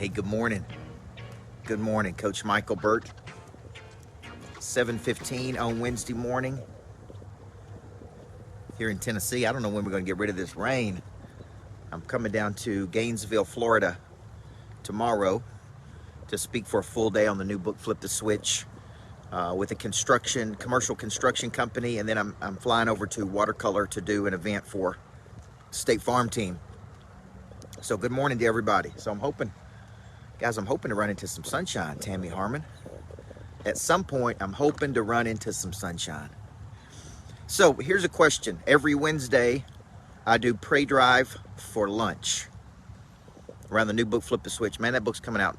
Hey, good morning. Good morning, Coach Micheal Burt. 7:15 on Wednesday morning here in Tennessee. I don't know when we're going to get rid of this rain. I'm coming down to Gainesville, Florida tomorrow to speak for a full day on the new book, Flip the Switch, with a commercial construction company. And then I'm flying over to Watercolor to do an event for State Farm team. So good morning to everybody. So I'm hoping to run into some sunshine, Tammy Harmon. At some point, I'm hoping to run into some sunshine. So here's a question. Every Wednesday, I do Pray Drive for lunch around the new book, Flip the Switch. Man, that book's coming out,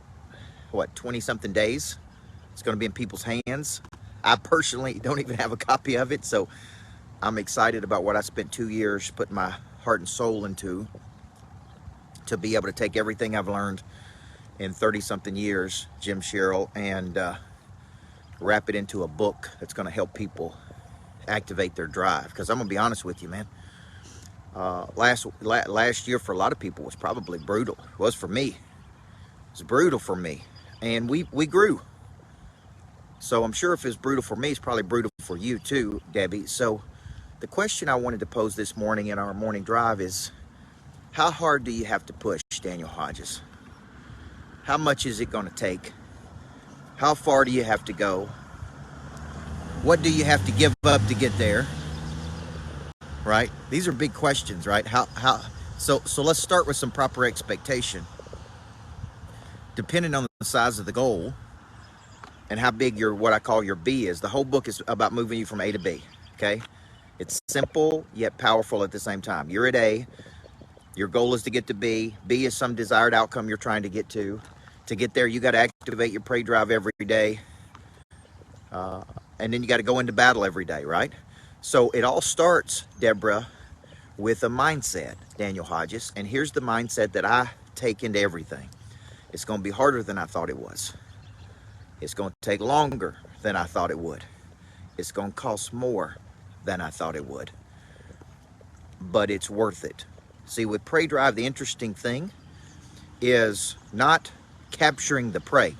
20-something days? It's going to be in people's hands. I personally don't even have a copy of it, so I'm excited about what I spent 2 years putting my heart and soul into, to be able to take everything I've learned in 30-something years, Jim Sherrill, and wrap it into a book that's going to help people activate their drive. Because I'm going to be honest with you, man. Last year for a lot of people was probably brutal. It was for me. It was brutal for me. And we grew. So I'm sure if it's brutal for me, it's probably brutal for you too, Debbie. So the question I wanted to pose this morning in our morning drive is, how hard do you have to push, Daniel Hodges? How much is it going to take? How far do you have to go? What do you have to give up to get there? Right? These are big questions, right? So let's start with some proper expectation. Depending on the size of the goal and how big what I call your B is, the whole book is about moving you from A to B, okay? It's simple yet powerful at the same time. You're at A, your goal is to get to B. B is some desired outcome you're trying to get to. To get there, you got to activate your Pray Drive every day. And then you got to go into battle every day, right? So it all starts, Deborah, with a mindset, Daniel Hodges. And here's the mindset that I take into everything. It's going to be harder than I thought it was. It's going to take longer than I thought it would. It's going to cost more than I thought it would. But it's worth it. See, with Pray Drive, the interesting thing is not capturing the prey.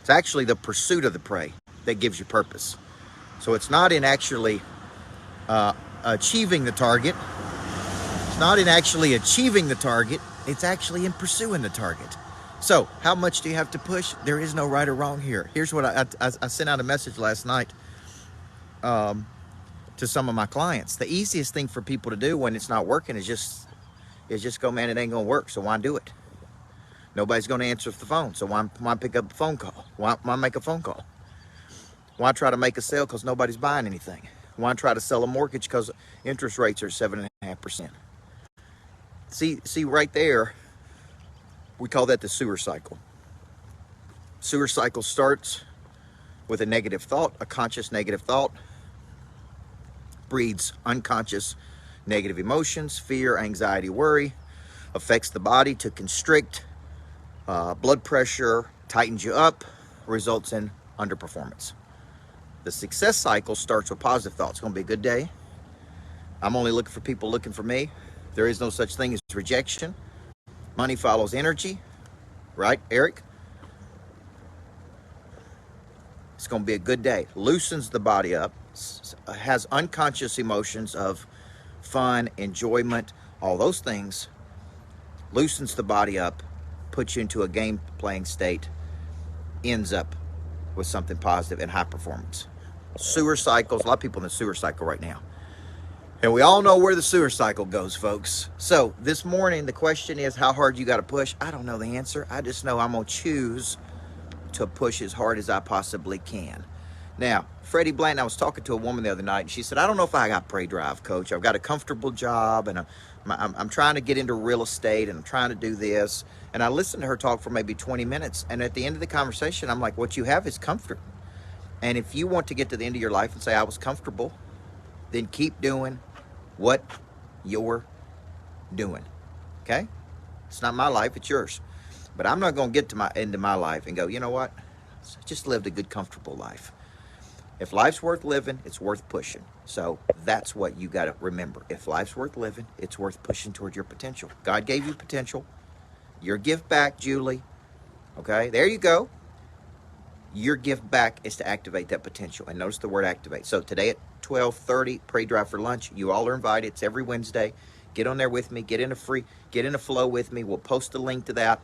It's actually the pursuit of the prey that gives you purpose. So it's not in actually achieving the target. It's not in actually achieving the target. It's actually in pursuing the target. So how much do you have to push? There is no right or wrong here. Here's what I sent out a message last night to some of my clients. The easiest thing for people to do when it's not working is just go, man, it ain't gonna work, so why do it? Nobody's gonna answer the phone, so why pick up a phone call? Why make a phone call? Why try to make a sale because nobody's buying anything? Why try to sell a mortgage because interest rates are 7.5%? See right there, we call that the sewer cycle. Sewer cycle starts with a negative thought, a conscious negative thought, breeds unconscious negative emotions, fear, anxiety, worry, affects the body to constrict, blood pressure tightens you up, results in underperformance. The success cycle starts with positive thoughts. It's going to be a good day. I'm only looking for people looking for me. There is no such thing as rejection. Money follows energy. Right, Eric? It's going to be a good day. Loosens the body up. Has unconscious emotions of fun, enjoyment, all those things. Loosens the body up. Puts you into a game playing state. Ends up with something positive and high performance. Sewer cycles, a lot of people in the sewer cycle right now. And we all know where the sewer cycle goes, folks. So this morning, the question is how hard you got to push. I don't know the answer. I just know I'm going to choose to push as hard as I possibly can. Now, Freddie Blanton, I was talking to a woman the other night, and she said, I don't know if I got Pray Drive, Coach. I've got a comfortable job, and I'm trying to get into real estate, and I'm trying to do this. And I listened to her talk for maybe 20 minutes. And at the end of the conversation, I'm like, what you have is comfort. And if you want to get to the end of your life and say, I was comfortable, then keep doing what you're doing. Okay? It's not my life, it's yours. But I'm not going to get to my end of my life and go, you know what? I just lived a good, comfortable life. If life's worth living, it's worth pushing. So that's what you got to remember. If life's worth living, it's worth pushing towards your potential. God gave you potential. Your gift back, Julie. Okay, there you go. Your gift back is to activate that potential. And notice the word activate. So today at 12:30, pre-drive for lunch. You all are invited. It's every Wednesday. Get on there with me. Get in a flow with me. We'll post a link to that.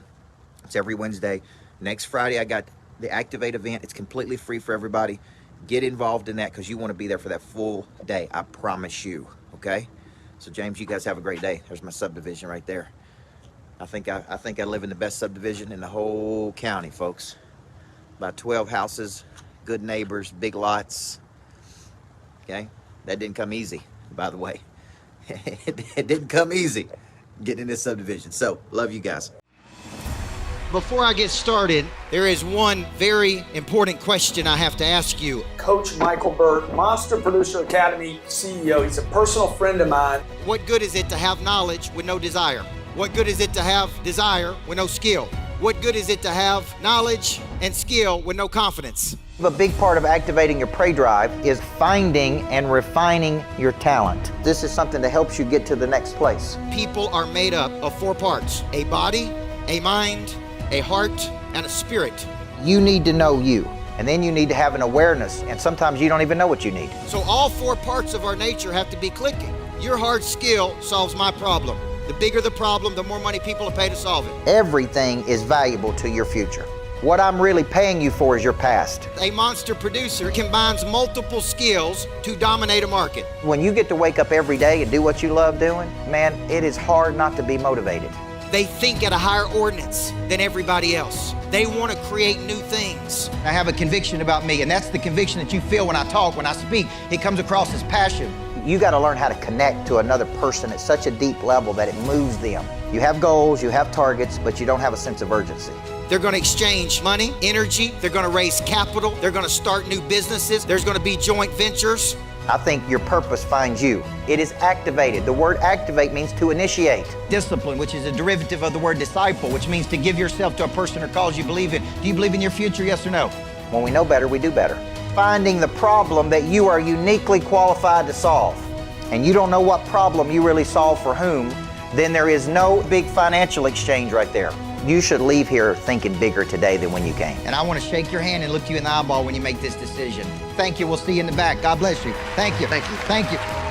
It's every Wednesday. Next Friday, I got the Activate event. It's completely free for everybody. Get involved in that because you want to be there for that full day. I promise you. Okay? So James, you guys have a great day. There's my subdivision right there. I think I live in the best subdivision in the whole county, folks. About 12 houses, good neighbors, big lots. Okay? That didn't come easy, by the way. It didn't come easy getting in this subdivision. So, love you guys. Before I get started, there is one very important question I have to ask you. Coach Micheal Burt, Monster Producer Academy CEO. He's a personal friend of mine. What good is it to have knowledge with no desire? What good is it to have desire with no skill? What good is it to have knowledge and skill with no confidence? A big part of activating your prey drive is finding and refining your talent. This is something that helps you get to the next place. People are made up of 4 parts: a body, a mind, a heart, and a spirit. You need to know you, and then you need to have an awareness, and sometimes you don't even know what you need. So all 4 parts of our nature have to be clicking. Your hard skill solves my problem. The bigger the problem, the more money people will pay to solve it. Everything is valuable to your future. What I'm really paying you for is your past. A monster producer combines multiple skills to dominate a market. When you get to wake up every day and do what you love doing, man, it is hard not to be motivated. They think at a higher ordinance than everybody else. They want to create new things. I have a conviction about me, and that's the conviction that you feel when I talk, when I speak. It comes across as passion. You got to learn how to connect to another person at such a deep level that it moves them. You have goals, you have targets, but you don't have a sense of urgency. They're going to exchange money, energy, they're going to raise capital, they're going to start new businesses, there's going to be joint ventures. I think your purpose finds you. It is activated. The word activate means to initiate. Discipline, which is a derivative of the word disciple, which means to give yourself to a person or cause you believe in. Do you believe in your future, yes or no? When we know better, we do better. Finding the problem that you are uniquely qualified to solve, and you don't know what problem you really solve for whom, then there is no big financial exchange right there. You should leave here thinking bigger today than when you came. And I want to shake your hand and look you in the eyeball when you make this decision. Thank you. We'll see you in the back. God bless you. Thank you. Thank you. Thank you.